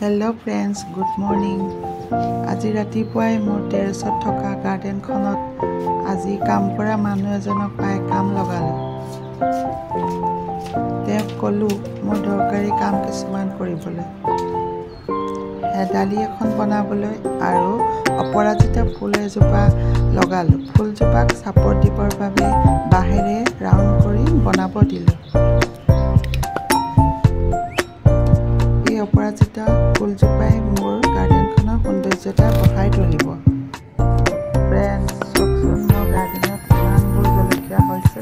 hello friends good morning আজি ৰাতিপুৱাই মোৰ টেৰেছত থকা গাৰ্ডেনখনত আজি কাম কৰা মানুহ এজনক পাই কাম লগালো তেওঁক কলো মোৰ দৰকাৰী কাম কিছুমান কৰিবলৈ হেদালি এখন বনাবলৈ আৰু অপৰাজিতা ফুল এজোপা লগালো ফুলজোপাক সাপোৰ্ট দিবৰ বাবে বাহিৰে ৰাউন্ড কৰি বনাব দিলো অপৰাজিতা ফুলজোপাই মোৰ গাৰ্ডেনখনৰ সৌন্দৰ্যতা বঢ়াই তুলিব ফ্ৰেন্ডছ চকচোন মোৰ গাৰ্ডেনত ইমানবোৰ জলকীয়া হৈছে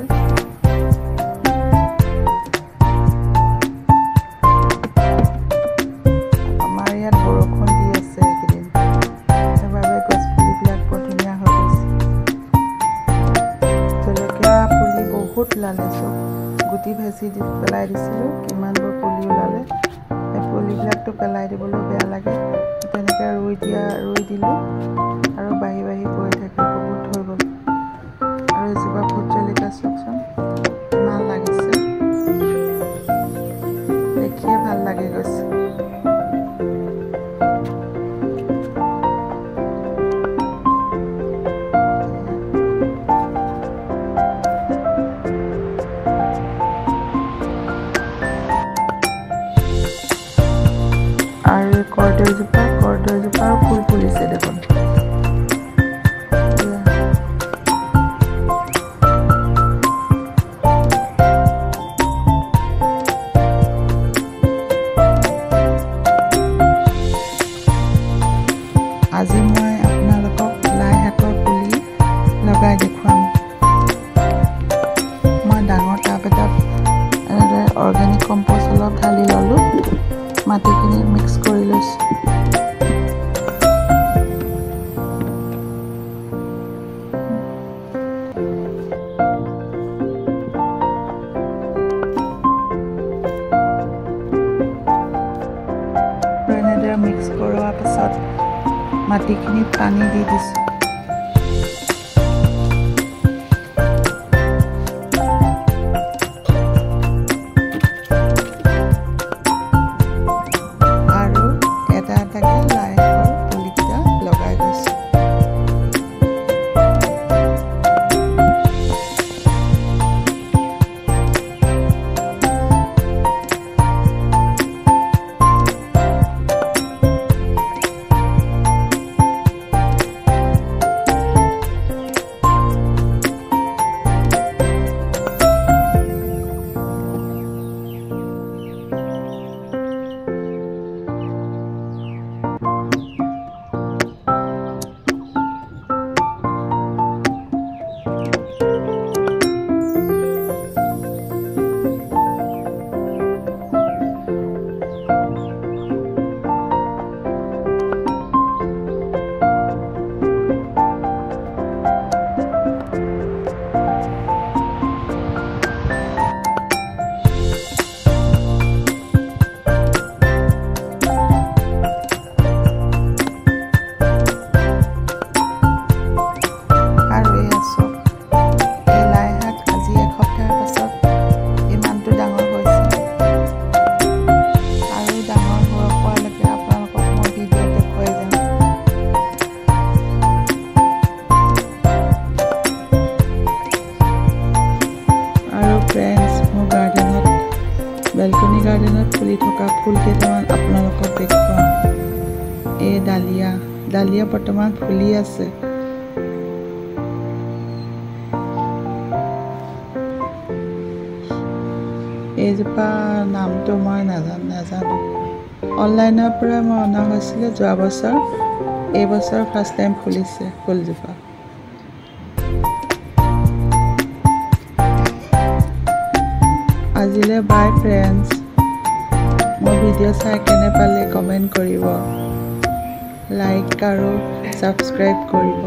আমাৰ ইয়াত বৰষুণ দি আছে এইকেইদিন সেইবাবে গছপুলিবিলাক বৰ ধুনীয়া হৈ গৈছে জলকীয়া পুলি বহুত ওলালে চব গুটি ভেজি দি পেলাই দিছিলোঁ কিমানবোৰ পুলি ওলালে পুলিবিলাকটো পেলাই দিবলৈ বেয়া লাগে তেনেকৈ ৰুই দিলোঁ আৰু বাঢ়ি গৈ থাকে বহুত হৈ গ'ল আৰু এজোপা ভোট জলকীয়া চাওকচোন ইমান লাগিছে দেখিয়ে ভাল লাগি গৈছে আৰু কৰ্দৈজোপা ফুল ফুলিছে দেখোন আজি মই আপোনালোকক লাই শাকৰ পুলি লগাই দেখুৱাম মই ডাঙৰ টাব এটাত এনেদৰে অৰ্গেনিক কম্পোষ্ট অলপ ঢালি ল'লোঁ মাটিখিনি মিক্স কৰি লৈছোঁ এনেদৰে মিক্স কৰোৱাৰ পাছত মাটিখিনিত পানী দি দিছোঁ বেলকনি গাৰ্ডেনত ফুলি থকা ফুল কেইটামান আপোনালোকক দেখুৱাম এই ডালিয়া বৰ্তমান ফুলি আছে এইজোপা নামটো মই নাজানো অনলাইনৰ পৰা মই অনা হৈছিলে যোৱা বছৰ এই বছৰ ফাৰ্ষ্ট টাইম ফুলিছে ফুলজোপা আজিলে বাই ফ্ৰেন্ডছ মোৰ ভিডিঅ' চাই কেনে পালে কমেণ্ট কৰিব লাইক আৰু ছাবস্ক্ৰাইব কৰিব